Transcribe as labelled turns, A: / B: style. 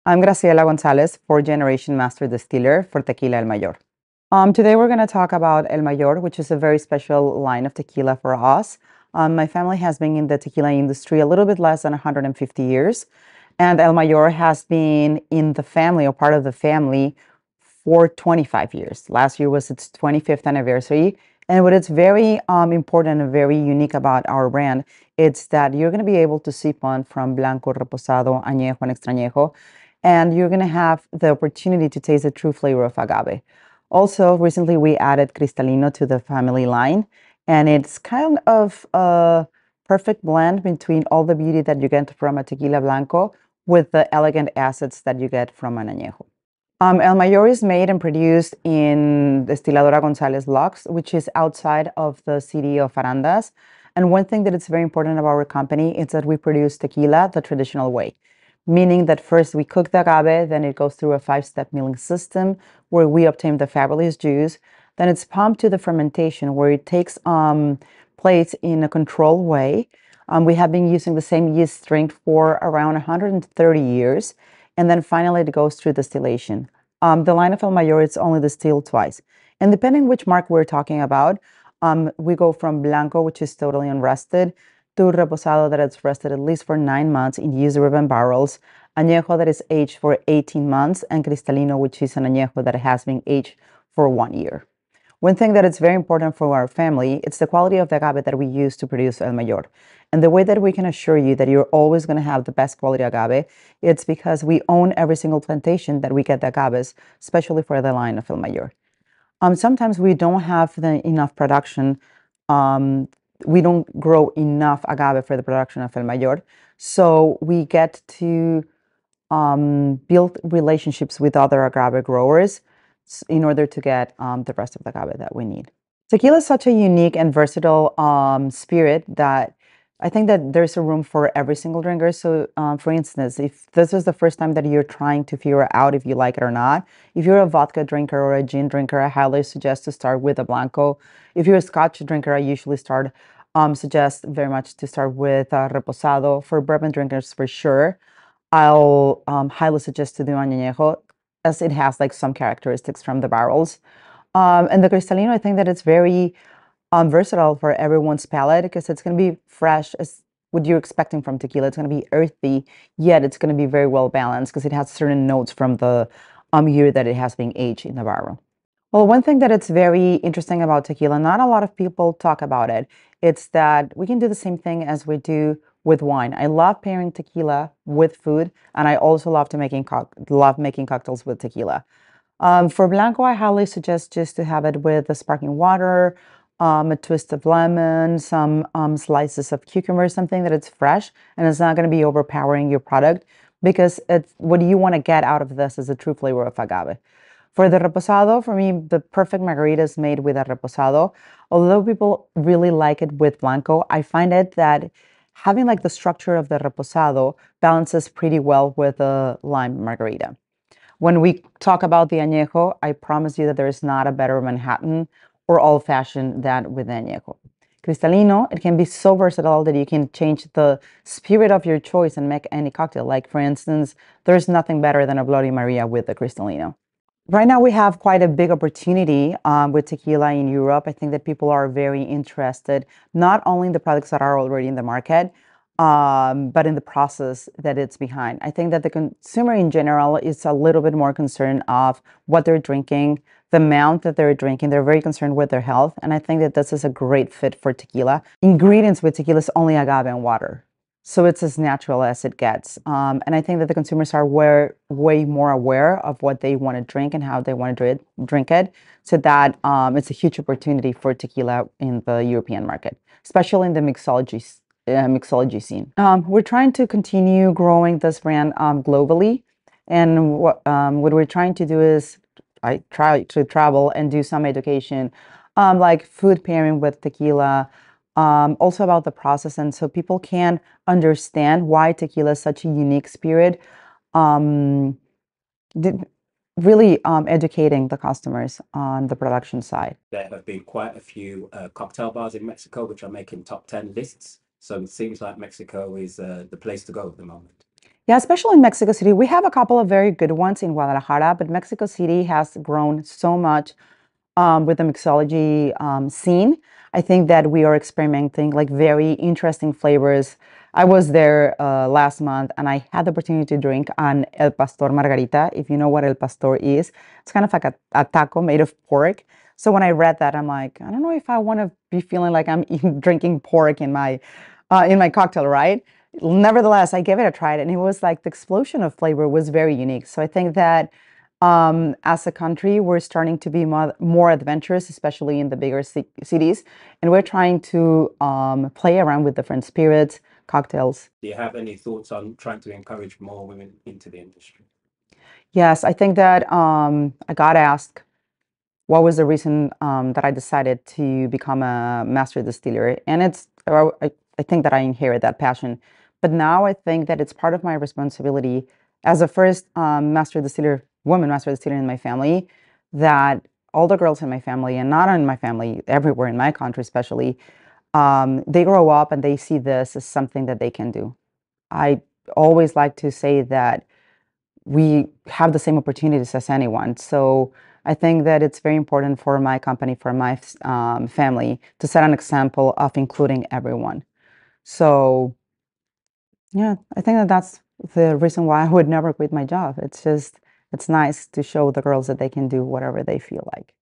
A: I'm Graciela Gonzalez, fourth-generation master distiller for Tequila El Mayor. Today we're going to talk about El Mayor, which is a very special line of tequila for us. My family has been in the tequila industry a little bit less than 150 years, and El Mayor has been in the family or part of the family for 25 years. Last year was its 25th anniversary, and what is very important and very unique about our brand, it's that you're going to be able to sip on from Blanco, Reposado, Añejo, and Extrañejo, and you're going to have the opportunity to taste the true flavor of agave. Also, recently we added Cristalino to the family line, and it's kind of a perfect blend between all the beauty that you get from a tequila blanco with the elegant acids that you get from an añejo. El Mayor is made and produced in Destiladora Gonzalez Locks, which is outside of the city of Arandas. And one thing that is very important about our company is that we produce tequila the traditional way, meaning that first we cook the agave, then it goes through a 5-step milling system where we obtain the fabulous juice. Then it's pumped to the fermentation where it takes place in a controlled way. We have been using the same yeast strain for around 130 years. And then finally it goes through distillation. The line of El Mayor is only distilled twice. And depending which mark we're talking about, we go from Blanco, which is totally unrested, to Reposado that is rested at least for 9 months in used ribbon barrels, Añejo that is aged for 18 months, and Cristalino, which is an Añejo that has been aged for 1 year. One thing that is very important for our family, it's the quality of the agave that we use to produce El Mayor. And the way that we can assure you that you're always going to have the best quality agave, it's because we own every single plantation that we get the agaves, especially for the line of El Mayor. Sometimes we don't have enough production. We don't grow enough agave for the production of El Mayor. So we get to build relationships with other agave growers in order to get the rest of the agave that we need. Tequila is such a unique and versatile spirit that I think that there's a room for every single drinker. So for instance, if this is the first time that you're trying to figure out if you like it or not, if you're a vodka drinker or a gin drinker, I highly suggest to start with a Blanco. If you're a Scotch drinker, I usually suggest very much to start with Reposado. For bourbon drinkers, for sure, I'll highly suggest to do Añejo, as it has like some characteristics from the barrels. And the Cristalino, I think that it's very versatile for everyone's palate because it's going to be fresh as what you're expecting from tequila. It's going to be earthy, yet it's going to be very well balanced because it has certain notes from the year that it has been aged in the barrel. Well, one thing that it's very interesting about tequila, not a lot of people talk about it, it's that we can do the same thing as we do with wine. I love pairing tequila with food, and I also love making cocktails with tequila. For Blanco, I highly suggest just to have it with the sparkling water, a twist of lemon, some slices of cucumber, something that it's fresh and it's not going to be overpowering your product because what you want to get out of this is the true flavor of agave. For the Reposado, for me, the perfect margarita is made with a Reposado. Although people really like it with Blanco, I find it that having like the structure of the Reposado balances pretty well with the lime margarita. When we talk about the Añejo, I promise you that there is not a better Manhattan or old-fashioned than with the Añejo. Cristalino, it can be so versatile that you can change the spirit of your choice and make any cocktail. Like, for instance, there's nothing better than a Bloody Maria with the Cristalino. Right now, we have quite a big opportunity with tequila in Europe. I think that people are very interested, not only in the products that are already in the market, but in the process that it's behind. I think that the consumer in general is a little bit more concerned of what they're drinking, the amount that they're drinking. They're very concerned with their health, and I think that this is a great fit for tequila. Ingredients with tequila is only agave and water, so it's as natural as it gets. And I think that the consumers are way more aware of what they want to drink and how they want to drink it, so that it's a huge opportunity for tequila in the European market, especially in the mixology scene. We're trying to continue growing this brand globally, and what we're trying to do is I try to travel and do some education, like food pairing with tequila, also about the process, and so people can understand why tequila is such a unique spirit. Really educating the customers on the production side.
B: There have been quite a few cocktail bars in Mexico which are making top 10 lists. So it seems like Mexico is the place to go at the moment.
A: Yeah, especially in Mexico City. We have a couple of very good ones in Guadalajara, but Mexico City has grown so much with the mixology scene. I think that we are experimenting like very interesting flavors. I was there last month and I had the opportunity to drink an El Pastor Margarita. If you know what El Pastor is, it's kind of like a taco made of pork. So when I read that, I'm like, I don't know if I want to be feeling like I'm eating, drinking pork in my cocktail, right? Nevertheless, I gave it a try, and it was like the explosion of flavor was very unique. So I think that as a country, we're starting to be more adventurous, especially in the bigger cities, and we're trying to play around with different spirits, cocktails.
B: Do you have any thoughts on trying to encourage more women into the industry?
A: Yes, I think that I got asked what was the reason that I decided to become a master distiller, and I think that I inherit that passion, but now I think that it's part of my responsibility as a first woman master distiller in my family, that all the girls in my family, and not in my family, everywhere in my country especially, they grow up and they see this as something that they can do. I always like to say that we have the same opportunities as anyone. So I think that it's very important for my company, for my family, to set an example of including everyone. So yeah, I think that that's the reason why I would never quit my job. It's just, it's nice to show the girls that they can do whatever they feel like.